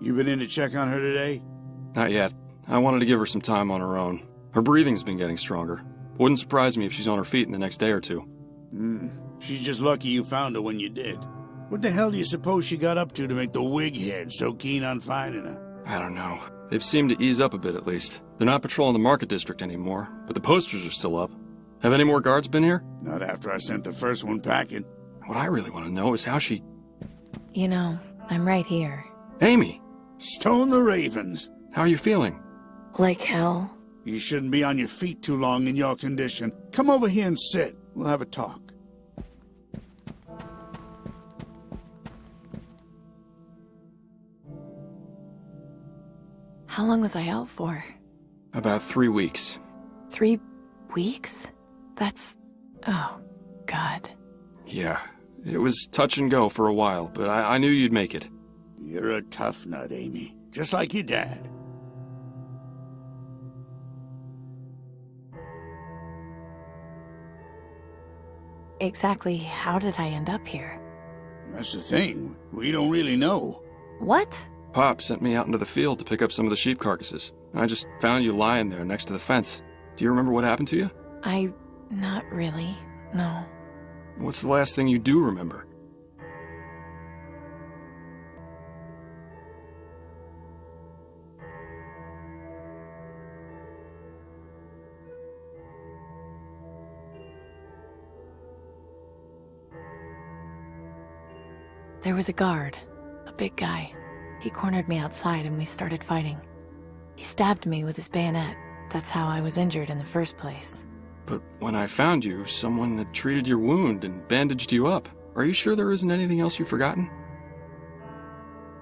You been in to check on her today? Not yet. I wanted to give her some time on her own. Her breathing's been getting stronger. Wouldn't surprise me if she's on her feet in the next day or two. She's just lucky you found her when you did. What the hell do you suppose she got up to make the wig head so keen on finding her? I don't know. They've seemed to ease up a bit at least. They're not patrolling the market district anymore, but the posters are still up. Have any more guards been here? Not after I sent the first one packing. What I really want to know is how she... You know, I'm right here. Amy! Stone the ravens. How are you feeling? Like hell? You shouldn't be on your feet too long in your condition. Come over here and sit. We'll have a talk. How long was I out for? About 3 weeks. 3 weeks? That's... oh, God. Yeah, it was touch and go for a while, but I knew you'd make it. You're a tough nut, Amy. Just like your dad. Exactly how did I end up here? That's the thing. We don't really know. What? Pop sent me out into the field to pick up some of the sheep carcasses. I just found you lying there next to the fence. Do you remember what happened to you? Not really, no. What's the last thing you do remember? There was a guard, a big guy. He cornered me outside and we started fighting. He stabbed me with his bayonet. That's how I was injured in the first place. But when I found you, someone had treated your wound and bandaged you up. Are you sure there isn't anything else you've forgotten?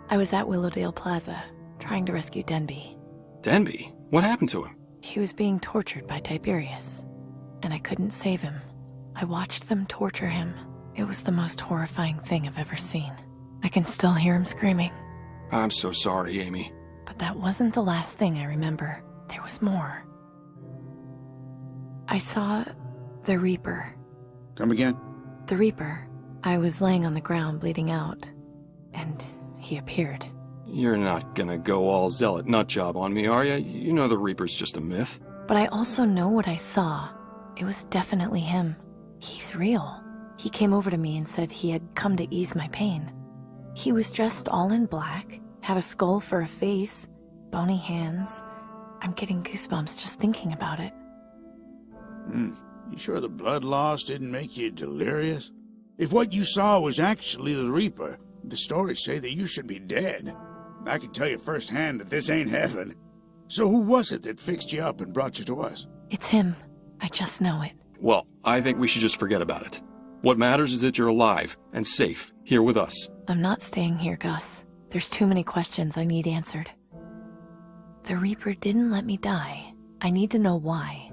I was at Willowdale Plaza, trying to rescue Denby. Denby? What happened to him? He was being tortured by Tiberius, and I couldn't save him. I watched them torture him. It was the most horrifying thing I've ever seen. I can still hear him screaming. I'm so sorry, Amy. But that wasn't the last thing I remember. There was more. I saw the Reaper. Come again? The Reaper. I was laying on the ground bleeding out, and he appeared. You're not gonna go all zealot nutjob on me, are you? You know the Reaper's just a myth. But I also know what I saw. It was definitely him. He's real. He came over to me and said he had come to ease my pain. He was dressed all in black, had a skull for a face, bony hands. I'm getting goosebumps just thinking about it. You sure the blood loss didn't make you delirious? If what you saw was actually the Reaper, the stories say that you should be dead. I can tell you firsthand that this ain't heaven. So who was it that fixed you up and brought you to us? It's him. I just know it. Well, I think we should just forget about it. What matters is that you're alive and safe here with us. I'm not staying here, Gus. There's too many questions I need answered. The Reaper didn't let me die. I need to know why.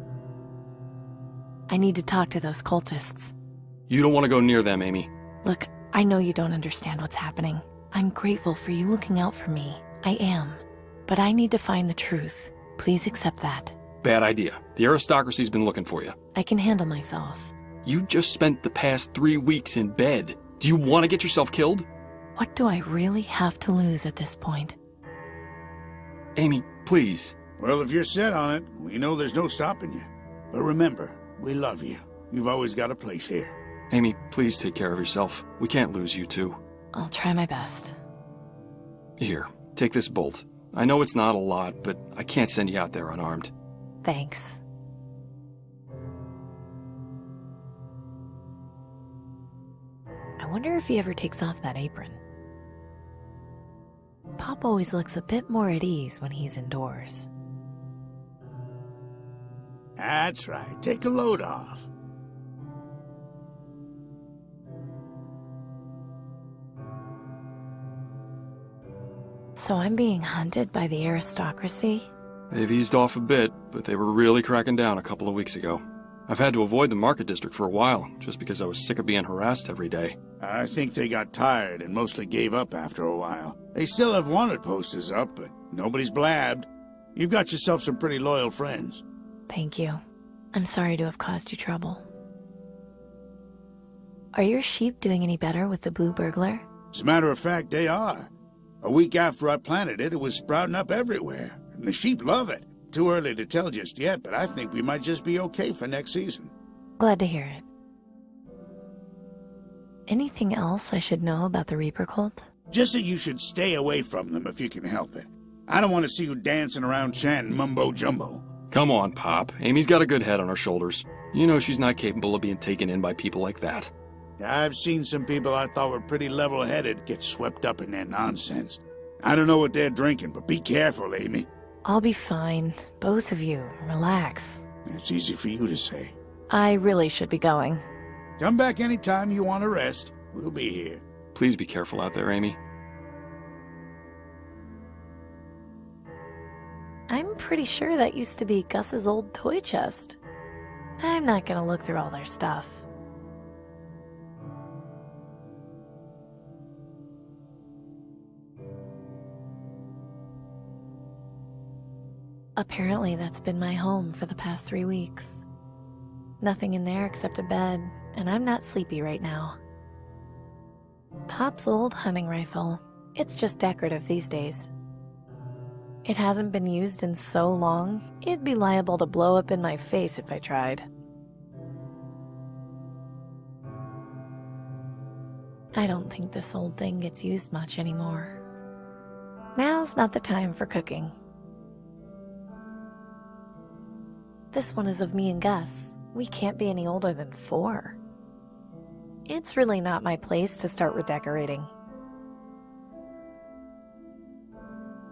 I need to talk to those cultists. You don't want to go near them, Amy. Look, I know you don't understand what's happening. I'm grateful for you looking out for me. I am. But I need to find the truth. Please accept that. Bad idea. The aristocracy's been looking for you. I can handle myself. You just spent the past 3 weeks in bed. Do you want to get yourself killed? What do I really have to lose at this point? Amy, please. Well, if you're set on it, we know there's no stopping you. But remember, we love you. You've always got a place here. Amy, please take care of yourself. We can't lose you two. I'll try my best. Here, take this bolt. I know it's not a lot, but I can't send you out there unarmed. Thanks. I wonder if he ever takes off that apron. Pop always looks a bit more at ease when he's indoors. That's right. Take a load off. So I'm being hunted by the aristocracy? They've eased off a bit, but they were really cracking down a couple of weeks ago. I've had to avoid the market district for a while, just because I was sick of being harassed every day. I think they got tired and mostly gave up after a while. They still have wanted posters up, but nobody's blabbed. You've got yourself some pretty loyal friends. Thank you. I'm sorry to have caused you trouble. Are your sheep doing any better with the blue burglar? As a matter of fact, they are. A week after I planted it, it was sprouting up everywhere, and the sheep love it. Too early to tell just yet, but I think we might just be okay for next season. Glad to hear it. Anything else I should know about the Reaper cult? Just that you should stay away from them if you can help it. I don't want to see you dancing around chanting mumbo-jumbo. Come on, Pop. Amy's got a good head on her shoulders. You know she's not capable of being taken in by people like that. I've seen some people I thought were pretty level-headed get swept up in their nonsense. I don't know what they're drinking, but be careful, Amy. I'll be fine. Both of you, relax. It's easy for you to say. I really should be going. Come back anytime you want to rest. We'll be here. Please be careful out there, Amy. I'm pretty sure that used to be Gus's old toy chest. I'm not gonna look through all their stuff. Apparently that's been my home for the past 3 weeks. Nothing in there except a bed, and I'm not sleepy right now. Pop's old hunting rifle. It's just decorative these days. It hasn't been used in so long, it'd be liable to blow up in my face if I tried. I don't think this old thing gets used much anymore. Now's not the time for cooking. This one is of me and Gus. We can't be any older than 4. It's really not my place to start redecorating.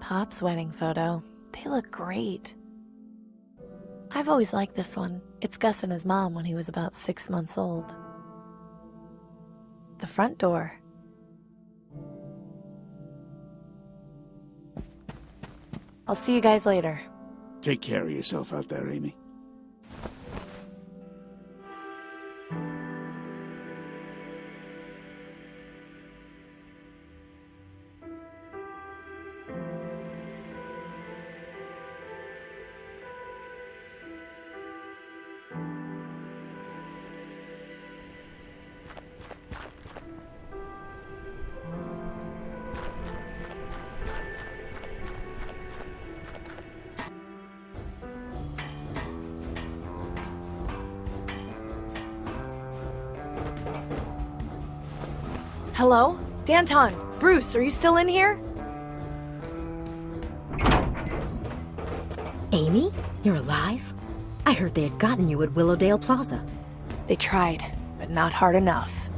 Pop's wedding photo. They look great. I've always liked this one. It's Gus and his mom when he was about 6 months old. The front door. I'll see you guys later. Take care of yourself out there, Amy. Hello? Danton! Bruce, are you still in here? Amy? You're alive? I heard they had gotten you at Willowdale Plaza. They tried, but not hard enough.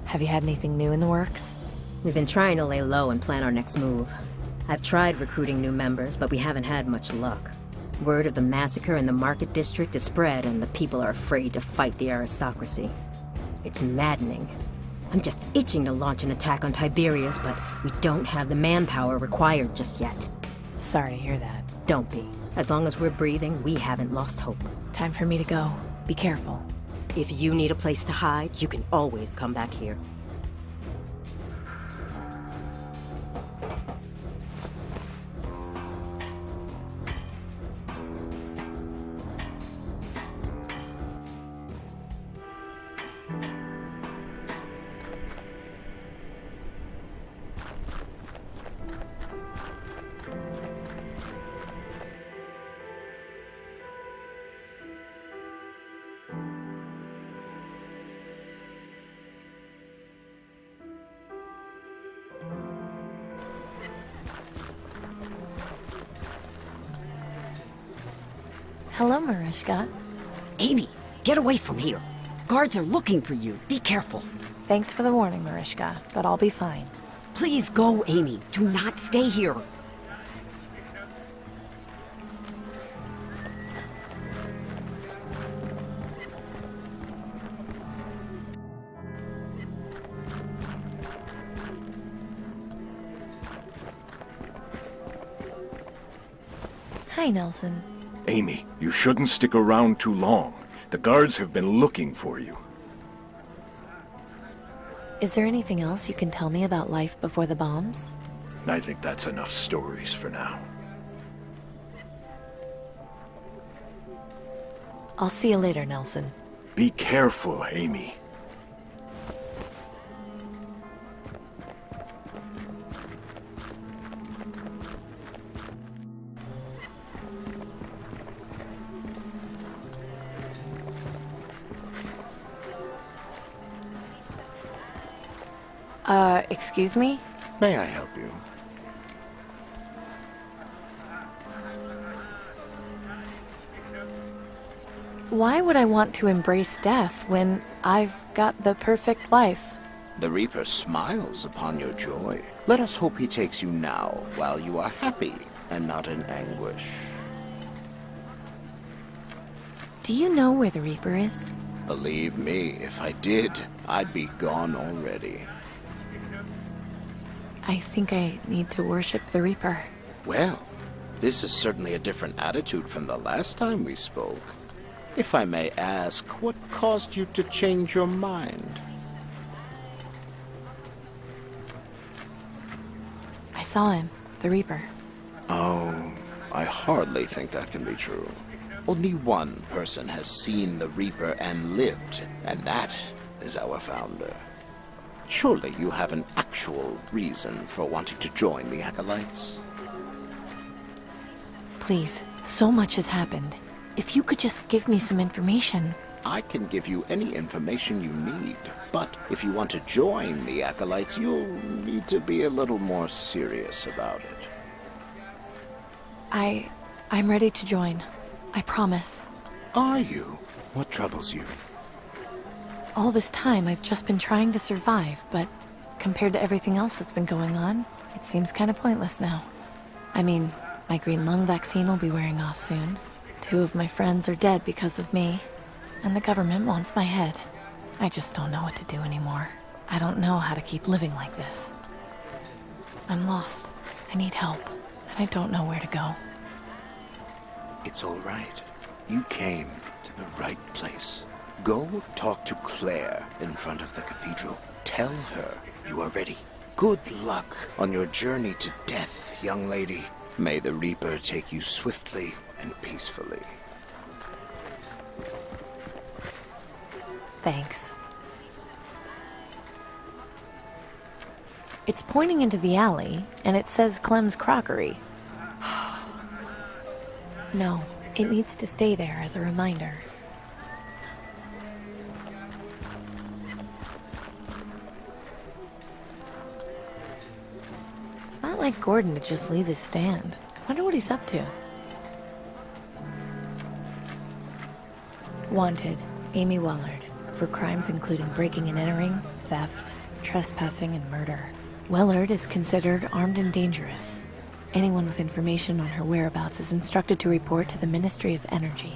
Have you had anything new in the works? We've been trying to lay low and plan our next move. I've tried recruiting new members, but we haven't had much luck. Word of the massacre in the Market District is spread, and the people are afraid to fight the aristocracy. It's maddening. I'm just itching to launch an attack on Tiberias, but we don't have the manpower required just yet. Sorry to hear that. Don't be. As long as we're breathing, we haven't lost hope. Time for me to go. Be careful. If you need a place to hide, you can always come back here. Hello, Mariska. Amy, get away from here. Guards are looking for you. Be careful. Thanks for the warning, Mariska, but I'll be fine. Please go, Amy. Do not stay here. Hi, Nelson. Amy, you shouldn't stick around too long. The guards have been looking for you. Is there anything else you can tell me about life before the bombs? I think that's enough stories for now. I'll see you later, Nelson. Be careful, Amy. Excuse me? May I help you? Why would I want to embrace death when I've got the perfect life? The Reaper smiles upon your joy. Let us hope he takes you now, while you are happy and not in anguish. Do you know where the Reaper is? Believe me, if I did, I'd be gone already. I think I need to worship the Reaper. Well, this is certainly a different attitude from the last time we spoke. If I may ask, what caused you to change your mind? I saw him, the Reaper. Oh, I hardly think that can be true. Only one person has seen the Reaper and lived, and that is our founder. Surely you have an actual reason for wanting to join the Acólitos. Please, so much has happened. If you could just give me some information. I can give you any information you need, but if you want to join the Acólitos, you'll need to be a little more serious about it. I'm ready to join. I promise. Are you? What troubles you? All this time, I've just been trying to survive, but compared to everything else that's been going on, it seems kind of pointless now. I mean, my green lung vaccine will be wearing off soon. 2 of my friends are dead because of me, and the government wants my head. I just don't know what to do anymore. I don't know how to keep living like this. I'm lost. I need help, and I don't know where to go. It's all right. You came to the right place. Go talk to Claire in front of the cathedral. Tell her you are ready. Good luck on your journey to death, young lady. May the Reaper take you swiftly and peacefully. Thanks. It's pointing into the alley, and it says Clem's Crockery. No, it needs to stay there as a reminder. It's not like Gordon to just leave his stand. I wonder what he's up to. Wanted, Amy Wellard, for crimes including breaking and entering, theft, trespassing, and murder. Wellard is considered armed and dangerous. Anyone with information on her whereabouts is instructed to report to the Ministry of Energy.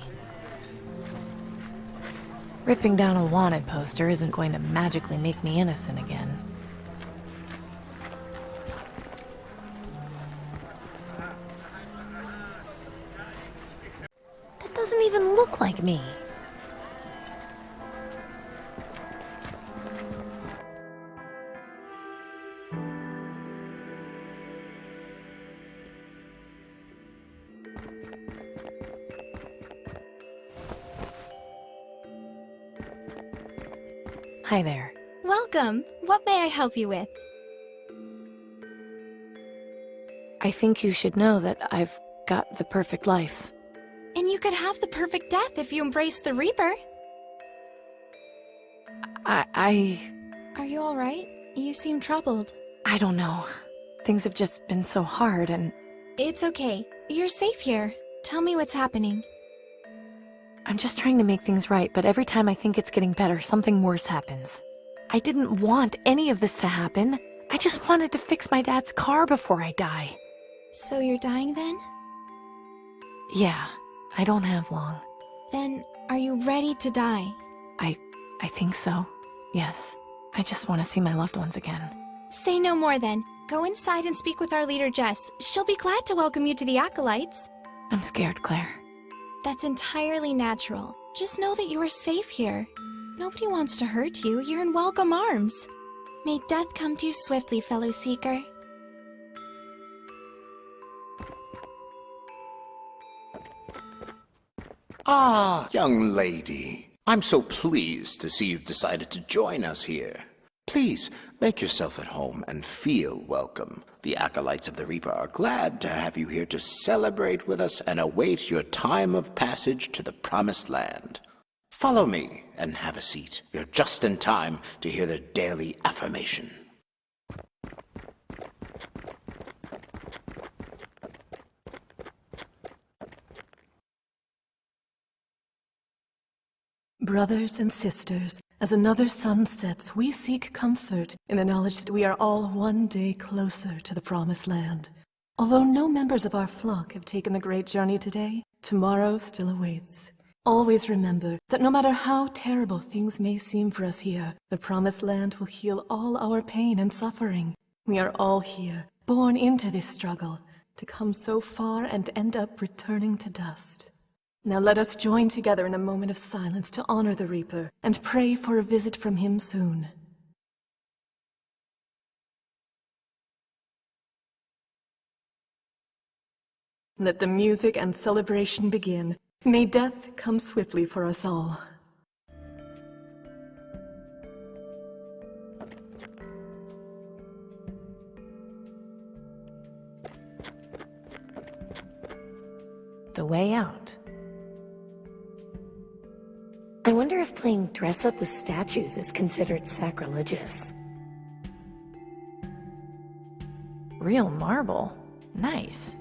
Ripping down a wanted poster isn't going to magically make me innocent again. That doesn't even look like me. Hi there. Welcome. What may I help you with? I think you should know that I've got the perfect life. And you could have the perfect death if you embrace the Reaper. Are you alright? You seem troubled. I don't know. Things have just been so hard and... It's okay. You're safe here. Tell me what's happening. I'm just trying to make things right, but every time I think it's getting better, something worse happens. I didn't want any of this to happen. I just wanted to fix my dad's car before I die. So you're dying then? Yeah, I don't have long. Then, are you ready to die? I think so. Yes. I just want to see my loved ones again. Say no more then. Go inside and speak with our leader, Jess. She'll be glad to welcome you to the Acólitos. I'm scared, Claire. That's entirely natural. Just know that you are safe here. Nobody wants to hurt you. You're in welcome arms. May death come to you swiftly, fellow seeker. Ah, young lady. I'm so pleased to see you've decided to join us here. Please, make yourself at home and feel welcome. The Acólitos of the Reaper are glad to have you here to celebrate with us and await your time of passage to the Promised Land. Follow me and have a seat. You're just in time to hear the daily affirmation. Brothers and sisters, as another sun sets, we seek comfort in the knowledge that we are all one day closer to the promised land. Although no members of our flock have taken the great journey today, tomorrow still awaits. Always remember that no matter how terrible things may seem for us here, the promised land will heal all our pain and suffering. We are all here, born into this struggle, to come so far and end up returning to dust. Now let us join together in a moment of silence to honor the Reaper and pray for a visit from him soon. Let the music and celebration begin. May death come swiftly for us all. The way out. I wonder if playing dress-up with statues is considered sacrilegious. Real marble. Nice.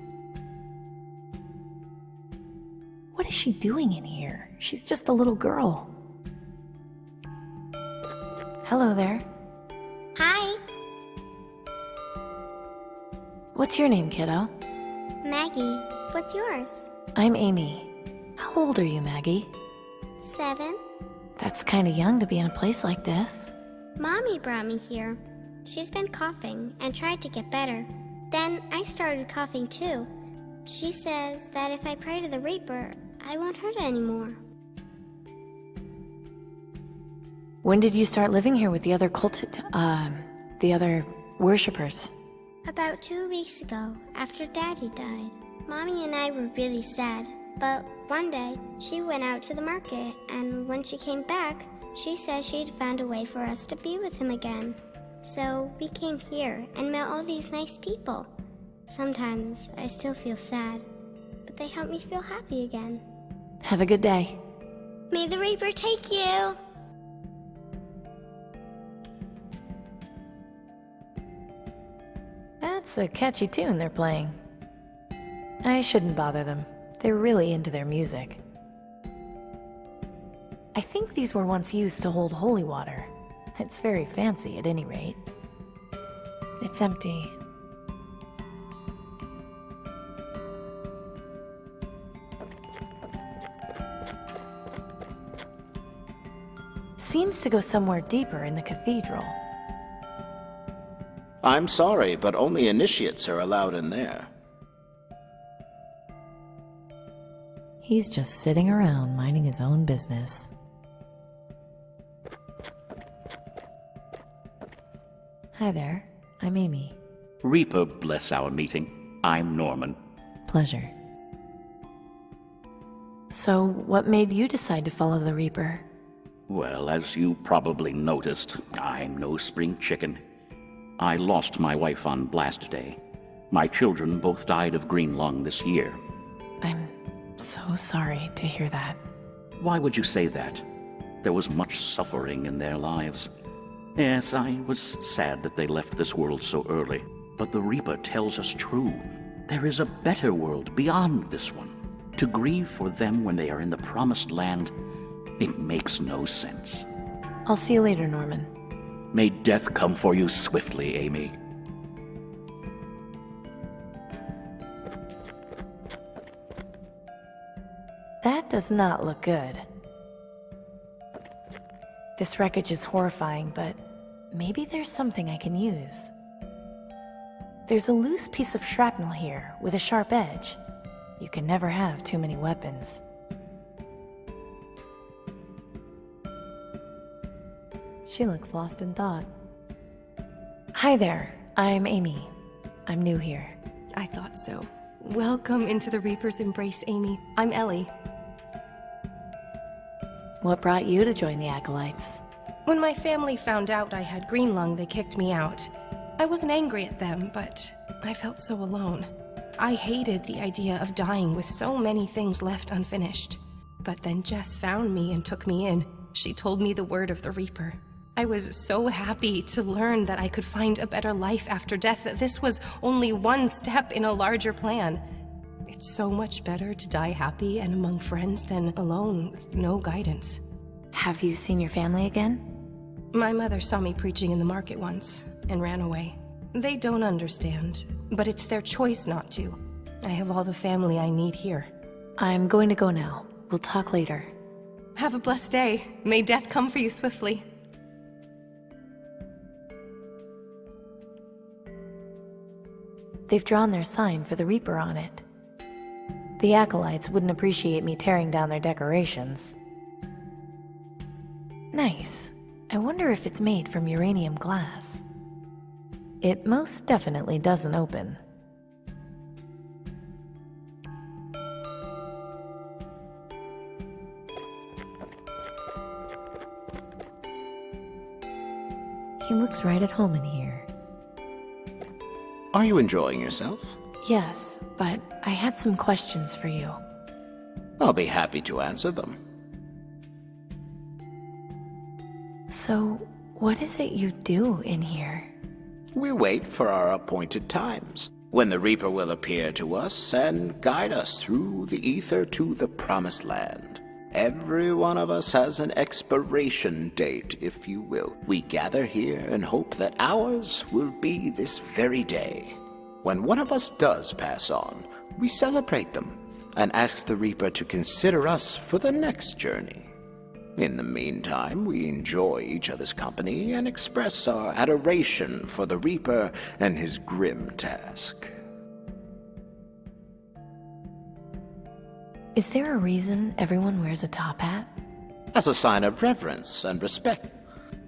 What is she doing in here? She's just a little girl. Hello there. Hi. What's your name, kiddo? Maggie. What's yours? I'm Amy. How old are you, Maggie? 7. That's kinda young to be in a place like this. Mommy brought me here. She's been coughing and tried to get better. Then I started coughing too. She says that if I pray to the Reaper, I won't hurt anymore. When did you start living here with the other the other worshippers? About 2 weeks ago, after Daddy died. Mommy and I were really sad, but one day she went out to the market, and when she came back, she said she'd found a way for us to be with him again. So we came here and met all these nice people. Sometimes I still feel sad, but they help me feel happy again. Have a good day. May the Reaper take you! That's a catchy tune they're playing. I shouldn't bother them. They're really into their music. I think these were once used to hold holy water. It's very fancy at any rate. It's empty. Seems to go somewhere deeper in the cathedral. I'm sorry, but only initiates are allowed in there. He's just sitting around minding his own business. Hi there, I'm Amy. Reaper bless our meeting. I'm Norman. Pleasure. So, what made you decide to follow the Reaper? Well, as you probably noticed, I'm no spring chicken. I lost my wife on Blast Day. My children both died of green lung this year. I'm so sorry to hear that. Why would you say that? There was much suffering in their lives. Yes, I was sad that they left this world so early. But the Reaper tells us true. There is a better world beyond this one. To grieve for them when they are in the promised land, it makes no sense. I'll see you later, Norman. May death come for you swiftly, Amy. That does not look good. This wreckage is horrifying, but maybe there's something I can use. There's a loose piece of shrapnel here with a sharp edge. You can never have too many weapons. She looks lost in thought. Hi there, I'm Amy. I'm new here. I thought so. Welcome into the Reaper's embrace, Amy. I'm Ellie. What brought you to join the Acolytes? When my family found out I had green lung, they kicked me out. I wasn't angry at them, but I felt so alone. I hated the idea of dying with so many things left unfinished. But then Jess found me and took me in. She told me the word of the Reaper. I was so happy to learn that I could find a better life after death, that this was only one step in a larger plan. It's so much better to die happy and among friends than alone with no guidance. Have you seen your family again? My mother saw me preaching in the market once, and ran away. They don't understand, but it's their choice not to. I have all the family I need here. I'm going to go now. We'll talk later. Have a blessed day. May death come for you swiftly. They've drawn their sign for the Reaper on it. The Acolytes wouldn't appreciate me tearing down their decorations. Nice. I wonder if it's made from uranium glass. It most definitely doesn't open. He looks right at home in here. Are you enjoying yourself? Yes, but I had some questions for you. I'll be happy to answer them. So, what is it you do in here? We wait for our appointed times, when the Reaper will appear to us and guide us through the ether to the Promised Land. Every one of us has an expiration date, if you will. We gather here and hope that ours will be this very day. When one of us does pass on, we celebrate them and ask the Reaper to consider us for the next journey. In the meantime, we enjoy each other's company and express our adoration for the Reaper and his grim task. Is there a reason everyone wears a top hat? As a sign of reverence and respect.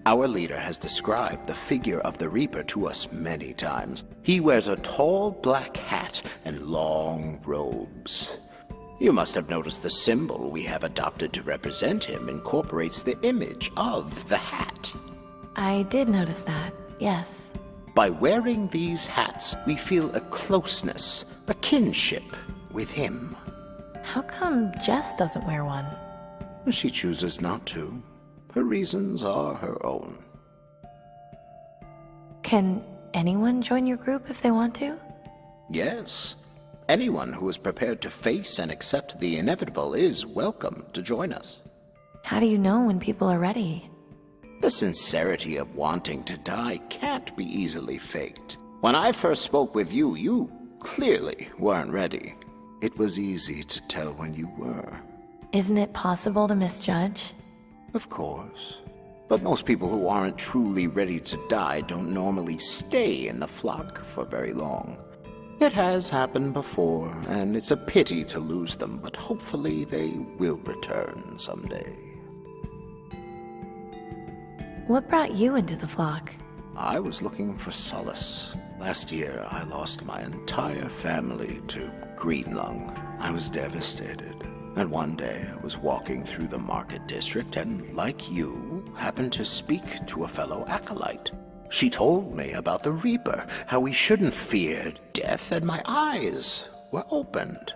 Our leader has described the figure of the Reaper to us many times. He wears a tall black hat and long robes. You must have noticed the symbol we have adopted to represent him incorporates the image of the hat. I did notice that, yes. By wearing these hats, we feel a closeness, a kinship with him. How come Jess doesn't wear one? She chooses not to. Her reasons are her own. Can anyone join your group if they want to? Yes. Anyone who is prepared to face and accept the inevitable is welcome to join us. How do you know when people are ready? The sincerity of wanting to die can't be easily faked. When I first spoke with you, you clearly weren't ready. It was easy to tell when you were. Isn't it possible to misjudge? Of course. But most people who aren't truly ready to die don't normally stay in the flock for very long. It has happened before, and it's a pity to lose them, but hopefully they will return someday. What brought you into the flock? I was looking for solace. Last year, I lost my entire family to green lung. I was devastated. And one day, I was walking through the market district and, like you, happened to speak to a fellow acolyte. She told me about the Reaper, how we shouldn't fear death, and my eyes were opened.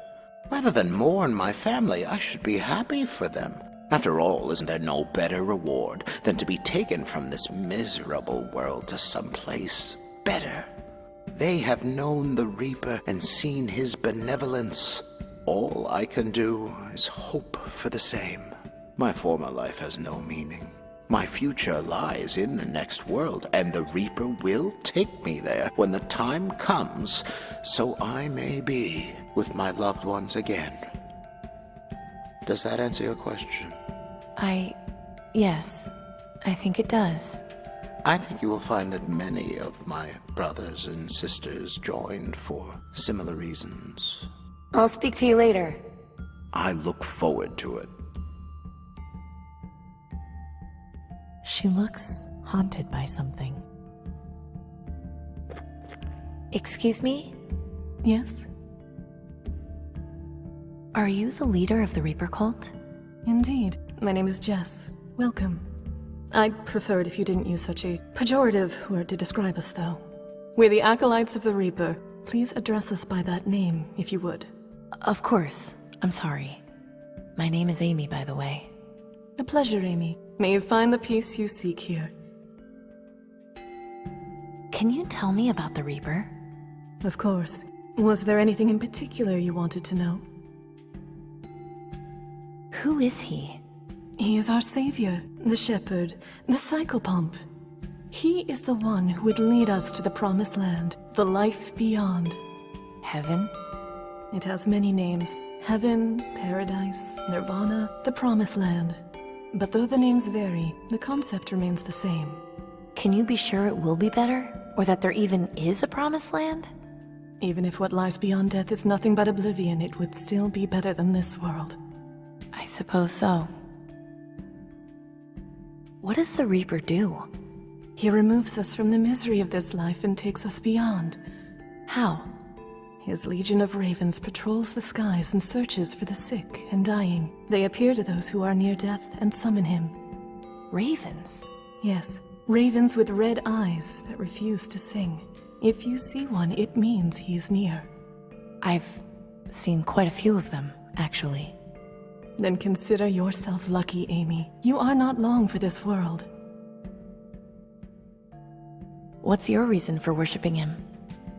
Rather than mourn my family, I should be happy for them. After all, isn't there no better reward than to be taken from this miserable world to someplace better? They have known the Reaper and seen his benevolence. All I can do is hope for the same. My former life has no meaning. My future lies in the next world, and the Reaper will take me there when the time comes, so I may be with my loved ones again. Does that answer your question? Yes, I think it does. I think you will find that many of my brothers and sisters joined for similar reasons. I'll speak to you later. I look forward to it. She looks haunted by something. Excuse me? Yes? Are you the leader of the Reaper cult? Indeed. My name is Jess. Welcome. I'd prefer it if you didn't use such a pejorative word to describe us, though. We're the Acolytes of the Reaper. Please address us by that name, if you would. Of course. I'm sorry. My name is Amy, by the way. A pleasure, Amy. May you find the peace you seek here. Can you tell me about the Reaper? Of course. Was there anything in particular you wanted to know? Who is he? He is our savior, the shepherd, the psychopomp. He is the one who would lead us to the promised land, the life beyond. Heaven? It has many names. Heaven, paradise, nirvana, the promised land. But though the names vary, the concept remains the same. Can you be sure it will be better? Or that there even is a promised land? Even if what lies beyond death is nothing but oblivion, it would still be better than this world. I suppose so. What does the Reaper do? He removes us from the misery of this life and takes us beyond. How? His legion of ravens patrols the skies and searches for the sick and dying. They appear to those who are near death and summon him. Ravens? Yes, ravens with red eyes that refuse to sing. If you see one, it means he is near. I've seen quite a few of them, actually. Then consider yourself lucky, Amy. You are not long for this world. What's your reason for worshipping him?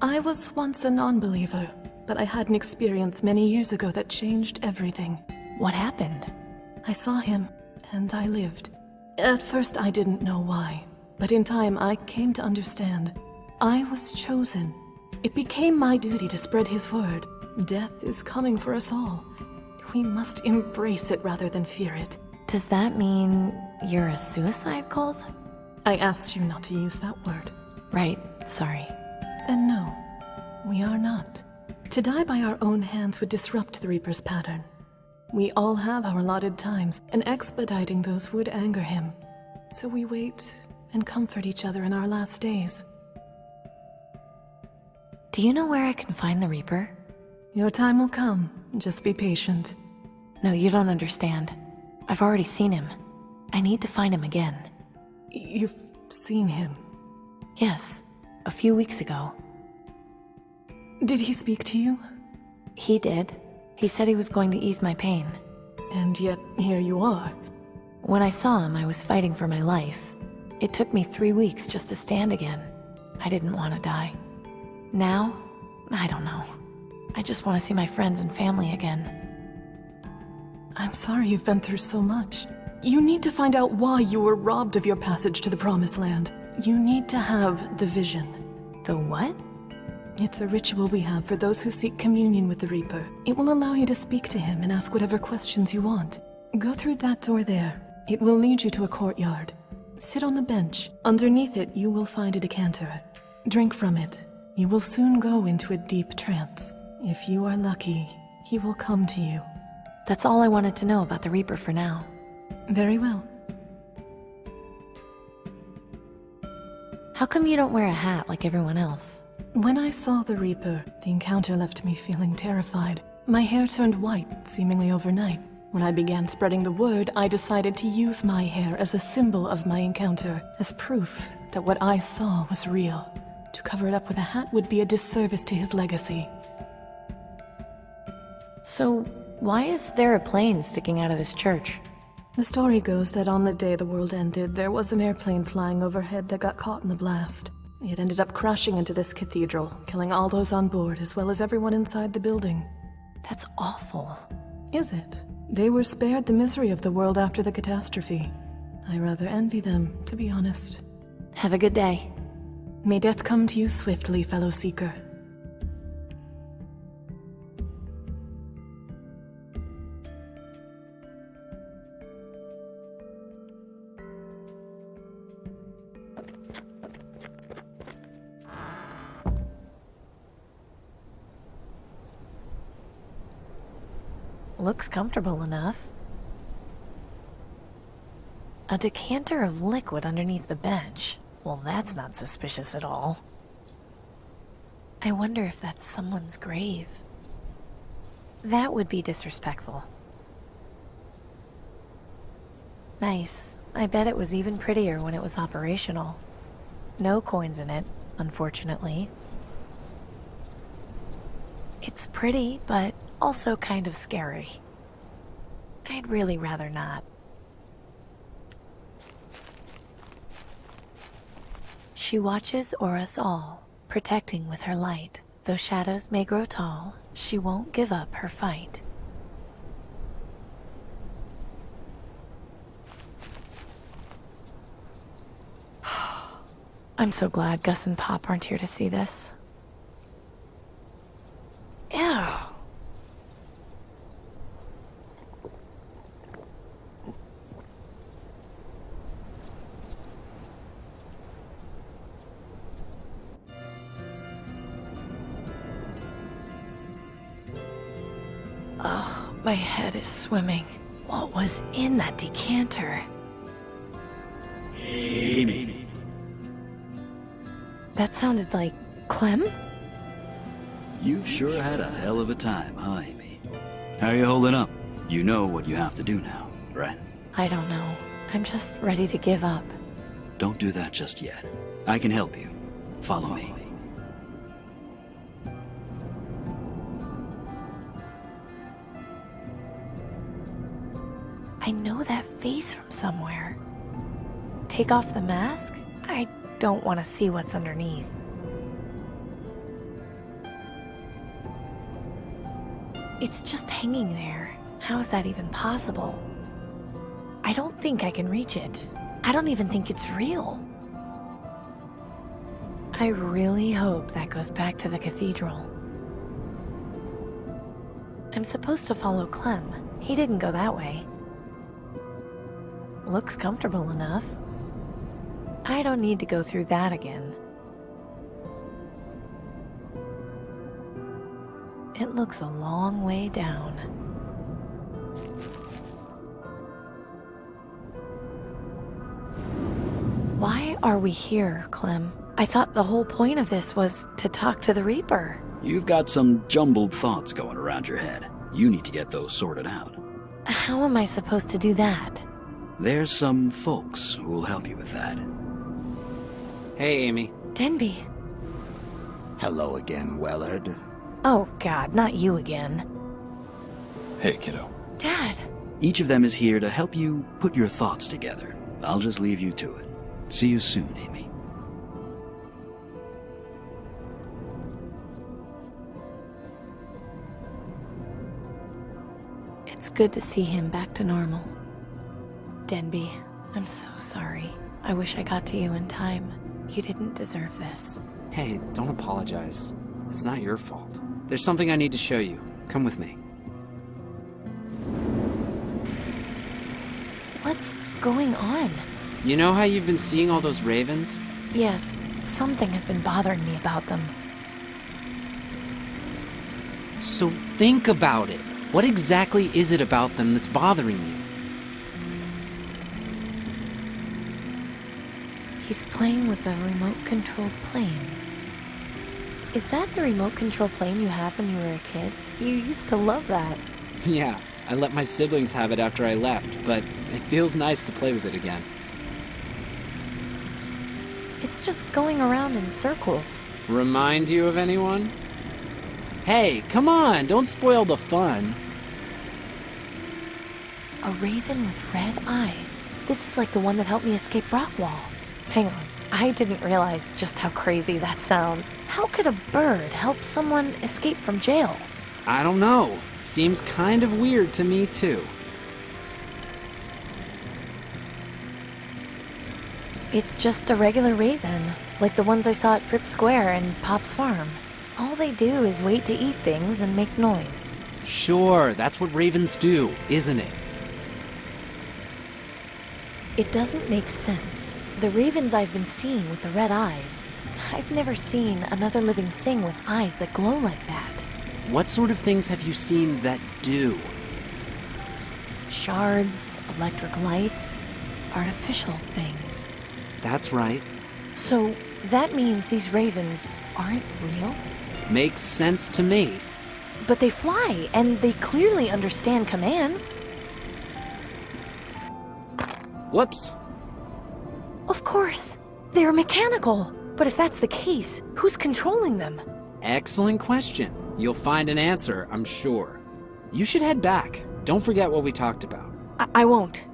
I was once a non-believer, but I had an experience many years ago that changed everything. What happened? I saw him, and I lived. At first I didn't know why, but in time I came to understand. I was chosen. It became my duty to spread his word. Death is coming for us all. We must embrace it rather than fear it. Does that mean you're a suicide cult? I asked you not to use that word. Right, sorry. And no, we are not. To die by our own hands would disrupt the Reaper's pattern. We all have our allotted times, and expediting those would anger him. So we wait and comfort each other in our last days. Do you know where I can find the Reaper? Your time will come. Just be patient. No, you don't understand. I've already seen him. I need to find him again. You've seen him? Yes, a few weeks ago. Did he speak to you? He did. He said he was going to ease my pain. And yet, here you are. When I saw him, I was fighting for my life. It took me 3 weeks just to stand again. I didn't want to die. Now, I don't know. I just want to see my friends and family again. I'm sorry you've been through so much. You need to find out why you were robbed of your passage to the Promised Land. You need to have the vision. The what? It's a ritual we have for those who seek communion with the Reaper. It will allow you to speak to him and ask whatever questions you want. Go through that door there. It will lead you to a courtyard. Sit on the bench. Underneath it, you will find a decanter. Drink from it. You will soon go into a deep trance. If you are lucky, he will come to you. That's all I wanted to know about the Reaper for now. Very well. How come you don't wear a hat like everyone else? When I saw the Reaper, the encounter left me feeling terrified. My hair turned white, seemingly overnight. When I began spreading the word, I decided to use my hair as a symbol of my encounter, as proof that what I saw was real. To cover it up with a hat would be a disservice to his legacy. So, why is there a plane sticking out of this church? The story goes that on the day the world ended, there was an airplane flying overhead that got caught in the blast. It ended up crashing into this cathedral, killing all those on board as well as everyone inside the building. That's awful. Is it? They were spared the misery of the world after the catastrophe. I rather envy them, to be honest. Have a good day. May death come to you swiftly, fellow seeker. Looks comfortable enough. A decanter of liquid underneath the bench. Well, that's not suspicious at all. I wonder if that's someone's grave. That would be disrespectful. Nice. I bet it was even prettier when it was operational. No coins in it, unfortunately. It's pretty, but also kind of scary. I'd really rather not. She watches o'er us all, protecting with her light. Though shadows may grow tall, she won't give up her fight. I'm so glad Gus and Pop aren't here to see this. Ew. Oh, my head is swimming. What was in that decanter? Amy. That sounded like Clem? You've sure had a hell of a time, huh, Amy? How are you holding up? You know what you have to do now, right? I don't know. I'm just ready to give up. Don't do that just yet. I can help you. Follow me. I know that face from somewhere. Take off the mask? I don't want to see what's underneath. It's just hanging there. How is that even possible? I don't think I can reach it. I don't even think it's real. I really hope that goes back to the cathedral. I'm supposed to follow Clem. He didn't go that way. Looks comfortable enough. I don't need to go through that again. It looks a long way down. Why are we here, Clem? I thought the whole point of this was to talk to the Reaper. You've got some jumbled thoughts going around your head. You need to get those sorted out. How am I supposed to do that? There's some folks who will help you with that. Hey, Amy. Denby. Hello again, Wellard. Oh, God, not you again. Hey, kiddo. Dad. Each of them is here to help you put your thoughts together. I'll just leave you to it. See you soon, Amy. It's good to see him back to normal. Denby, I'm so sorry. I wish I got to you in time. You didn't deserve this. Hey, don't apologize. It's not your fault. There's something I need to show you. Come with me. What's going on? You know how you've been seeing all those ravens? Yes, something has been bothering me about them. So think about it. What exactly is it about them that's bothering you? He's playing with a remote-controlled plane. Is that the remote-control plane you had when you were a kid? You used to love that. Yeah, I let my siblings have it after I left, but it feels nice to play with it again. It's just going around in circles. Remind you of anyone? Hey, come on, don't spoil the fun. A raven with red eyes. This is like the one that helped me escape Rockwall. Hang on, I didn't realize just how crazy that sounds. How could a bird help someone escape from jail? I don't know. Seems kind of weird to me, too. It's just a regular raven, like the ones I saw at Fripp Square and Pop's farm. All they do is wait to eat things and make noise. Sure, that's what ravens do, isn't it? It doesn't make sense. The ravens I've been seeing with the red eyes, I've never seen another living thing with eyes that glow like that. What sort of things have you seen that do? Shards, electric lights, artificial things. That's right. So that means these ravens aren't real? Makes sense to me. But they fly, and they clearly understand commands. Whoops. Of course. They're mechanical. But if that's the case, who's controlling them? Excellent question. You'll find an answer, I'm sure. You should head back. Don't forget what we talked about. I won't.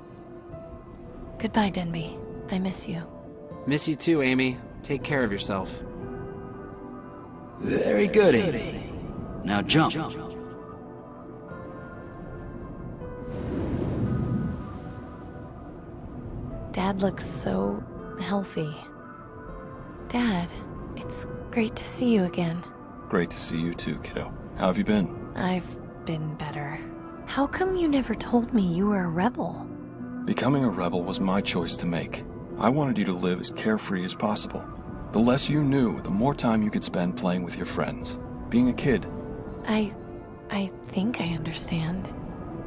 Goodbye, Denby. I miss you. Miss you too, Amy. Take care of yourself. Very good, Amy. Now jump. Dad looks so healthy. Dad, it's great to see you again. Great to see you too, kiddo. How have you been? I've been better. How come you never told me you were a rebel? Becoming a rebel was my choice to make. I wanted you to live as carefree as possible. The less you knew, the more time you could spend playing with your friends. Being a kid. I think I understand.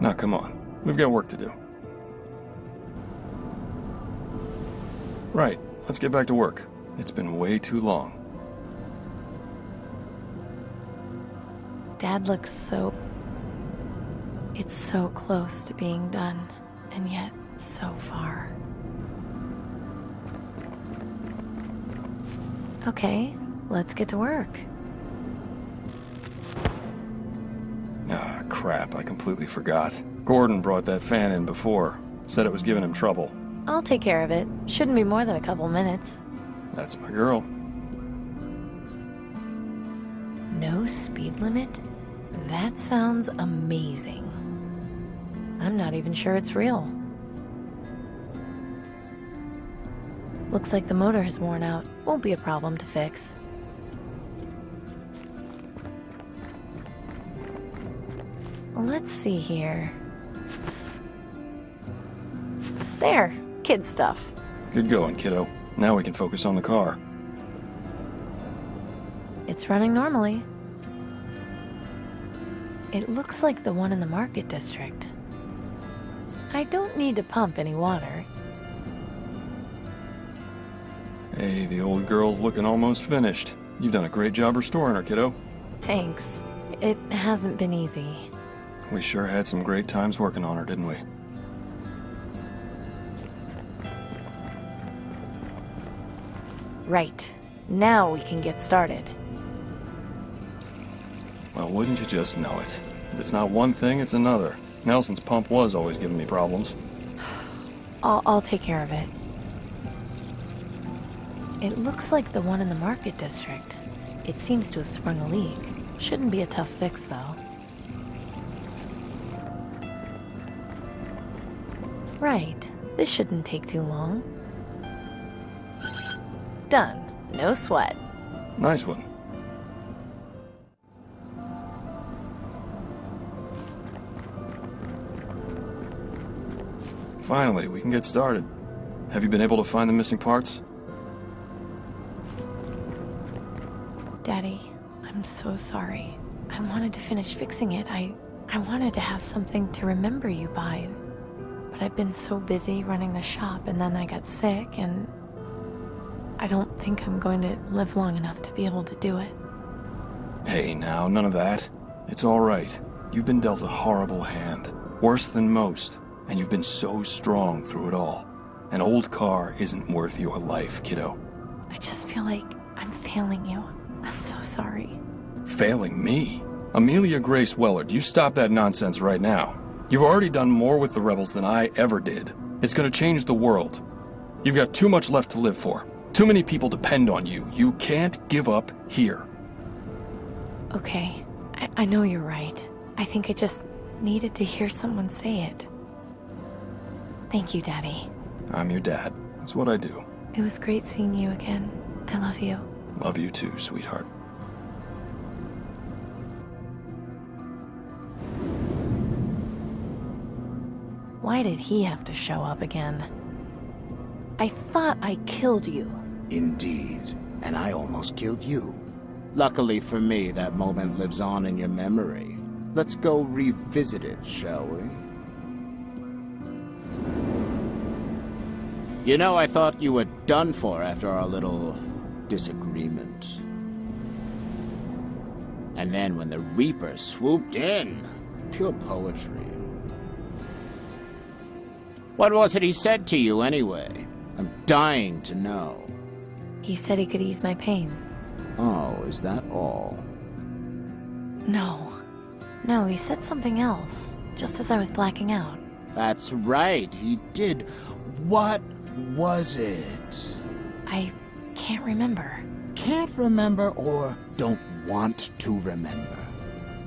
Now come on, we've got work to do. Right, let's get back to work. It's been way too long. Dad looks so... It's so close to being done, and yet so far. Okay, let's get to work. Ah, crap, I completely forgot. Gordon brought that fan in before. Said it was giving him trouble. I'll take care of it. Shouldn't be more than a couple minutes. That's my girl. No speed limit? That sounds amazing. I'm not even sure it's real. Looks like the motor has worn out. Won't be a problem to fix. Let's see here. There, kid stuff. Good going, kiddo. Now we can focus on the car. It's running normally. It looks like the one in the market district. I don't need to pump any water. Hey, the old girl's looking almost finished. You've done a great job restoring her, kiddo. Thanks. It hasn't been easy. We sure had some great times working on her, didn't we? Right. Now we can get started. Well, wouldn't you just know it? If it's not one thing, it's another. Nelson's pump was always giving me problems. I'll take care of it. It looks like the one in the market district. It seems to have sprung a leak. Shouldn't be a tough fix, though. Right. This shouldn't take too long. Done. No sweat. Nice one. Finally, we can get started. Have you been able to find the missing parts? Daddy, I'm so sorry. I wanted to finish fixing it. I wanted to have something to remember you by. But I've been so busy running the shop, and then I got sick, and I don't think I'm going to live long enough to be able to do it. Hey, now, none of that. It's all right. You've been dealt a horrible hand. Worse than most. And you've been so strong through it all. An old car isn't worth your life, kiddo. I just feel like I'm failing you. I'm so sorry. Failing me? Amelia Grace Wellard, you stop that nonsense right now. You've already done more with the rebels than I ever did. It's gonna change the world. You've got too much left to live for. Too many people depend on you. You can't give up here. Okay, I know you're right. I think I just needed to hear someone say it. Thank you, Daddy. I'm your dad. That's what I do. It was great seeing you again. I love you. Love you too, sweetheart. Why did he have to show up again? I thought I killed you. Indeed. And I almost killed you. Luckily for me, that moment lives on in your memory. Let's go revisit it, shall we? You know, I thought you were done for after our little disagreement. And then when the Reaper swooped in, pure poetry. What was it he said to you, anyway? I'm dying to know. He said he could ease my pain. Oh, is that all? No. No, he said something else, just as I was blacking out. That's right, he did. What was it? I can't remember. Can't remember or don't want to remember?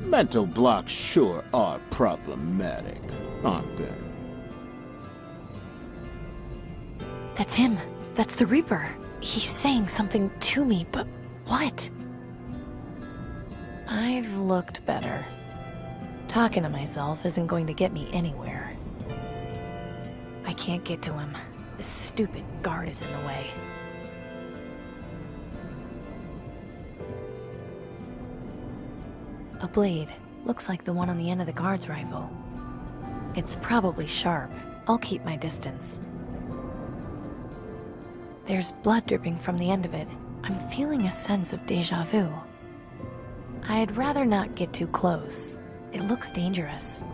Mental blocks sure are problematic, aren't they? That's him. That's the Reaper. He's saying something to me, but what? I've looked better. Talking to myself isn't going to get me anywhere. I can't get to him. This stupid guard is in the way. A blade. Looks like the one on the end of the guard's rifle. It's probably sharp. I'll keep my distance. There's blood dripping from the end of it. I'm feeling a sense of déjà vu. I'd rather not get too close. It looks dangerous.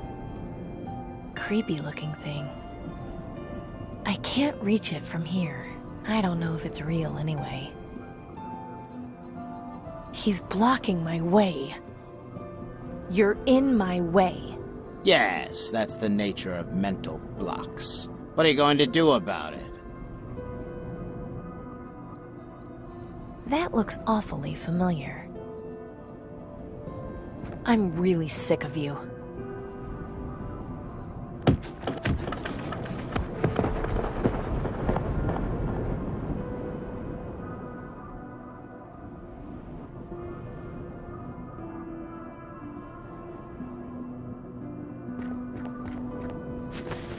Creepy looking thing. I can't reach it from here. I don't know if it's real anyway. He's blocking my way. You're in my way. Yes, that's the nature of mental blocks. What are you going to do about it? That looks awfully familiar. I'm really sick of you.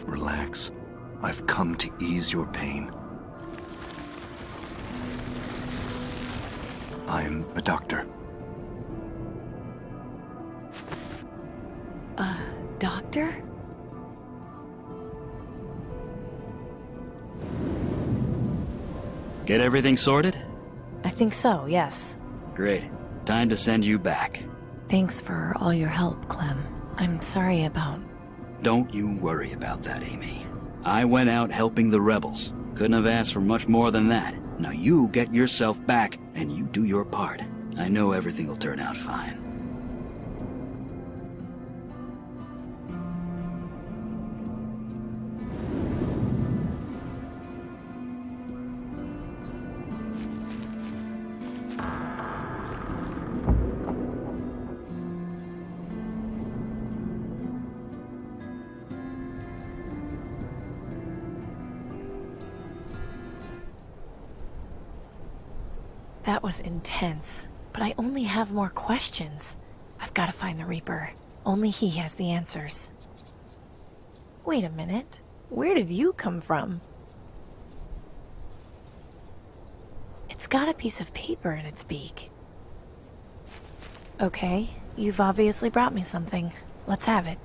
Relax. I've come to ease your pain. I'm a doctor. A doctor? Get everything sorted? I think so, yes. Great. Time to send you back. Thanks for all your help, Clem. I'm sorry about... Don't you worry about that, Amy. I went out helping the rebels. Couldn't have asked for much more than that. Now you get yourself back, and you do your part. I know everything will turn out fine. That was intense, but I only have more questions. I've got to find the Reaper. Only he has the answers. Wait a minute. Where did you come from? It's got a piece of paper in its beak. Okay, you've obviously brought me something. Let's have it.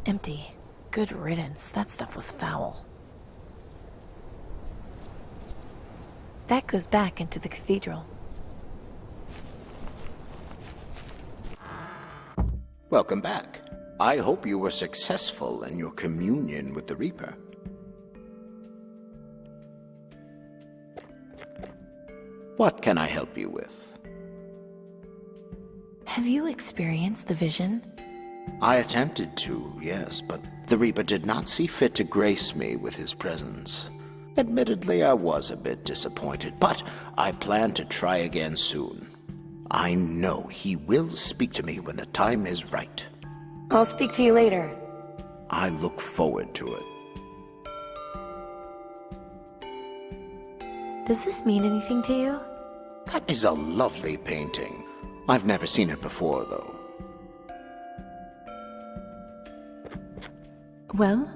Empty. Good riddance. That stuff was foul. That goes back into the cathedral. Welcome back. I hope you were successful in your communion with the Reaper. What can I help you with? Have you experienced the vision? I attempted to, yes, but the Reaper did not see fit to grace me with his presence. Admittedly, I was a bit disappointed, but I plan to try again soon. I know he will speak to me when the time is right. I'll speak to you later. I look forward to it. Does this mean anything to you? That is a lovely painting. I've never seen it before, though. Well,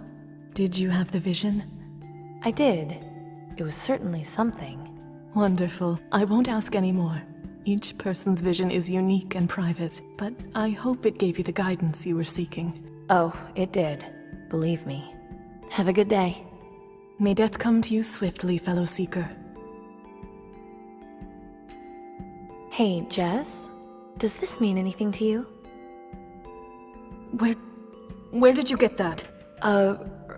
did you have the vision? I did. It was certainly something. Wonderful. I won't ask any more. Each person's vision is unique and private, but I hope it gave you the guidance you were seeking. Oh, it did. Believe me. Have a good day. May death come to you swiftly, fellow seeker. Hey, Jess? Does this mean anything to you? Where did you get that?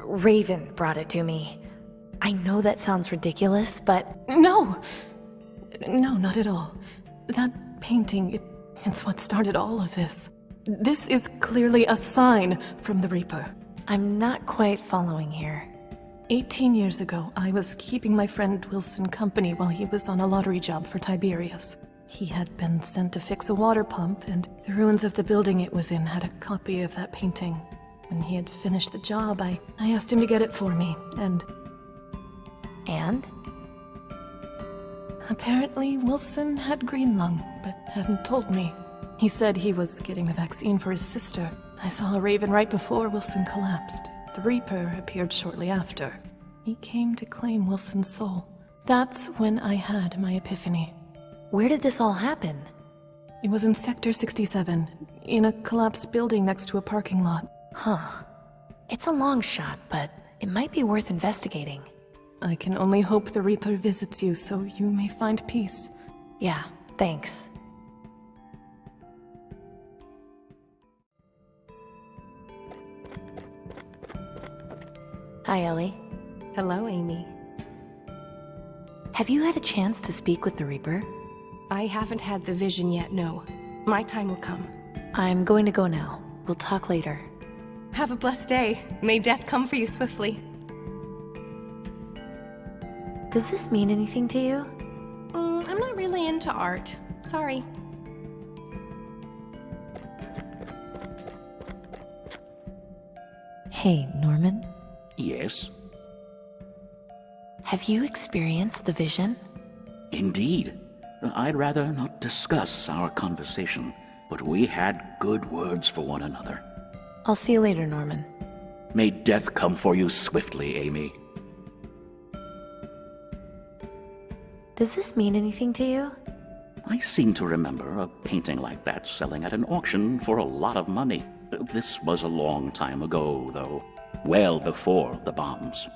Raven brought it to me. I know that sounds ridiculous, but... No! No, not at all. That painting, it's what started all of this. This is clearly a sign from the Reaper. I'm not quite following here. 18 years ago, I was keeping my friend Wilson company while he was on a lottery job for Tiberius. He had been sent to fix a water pump, and the ruins of the building it was in had a copy of that painting. When he had finished the job, I asked him to get it for me, and... And? Apparently, Wilson had green lung, but hadn't told me. He said he was getting the vaccine for his sister. I saw a raven right before Wilson collapsed. The Reaper appeared shortly after. He came to claim Wilson's soul. That's when I had my epiphany. Where did this all happen? It was in Sector 67, in a collapsed building next to a parking lot. Huh. It's a long shot, but it might be worth investigating. I can only hope the Reaper visits you so you may find peace. Yeah, thanks. Hi, Ellie. Hello, Amy. Have you had a chance to speak with the Reaper? I haven't had the vision yet, no. My time will come. I'm going to go now. We'll talk later. Have a blessed day. May death come for you swiftly. Does this mean anything to you? I'm not really into art. Sorry. Hey, Norman? Yes? Have you experienced the vision? Indeed. I'd rather not discuss our conversation, but we had good words for one another. I'll see you later, Norman. May death come for you swiftly, Amy. Does this mean anything to you? I seem to remember a painting like that selling at an auction for a lot of money. This was a long time ago, though. Well before the bombs.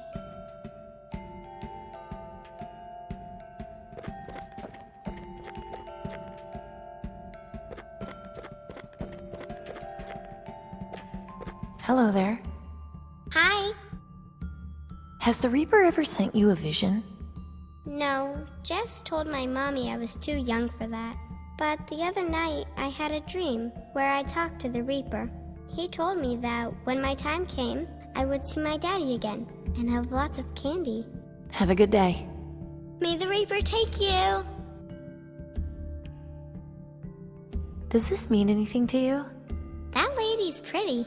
Hello there. Hi. Has the Reaper ever sent you a vision? No, Jess told my mommy I was too young for that. But the other night, I had a dream where I talked to the Reaper. He told me that when my time came, I would see my daddy again and have lots of candy. Have a good day. May the Reaper take you! Does this mean anything to you? That lady's pretty.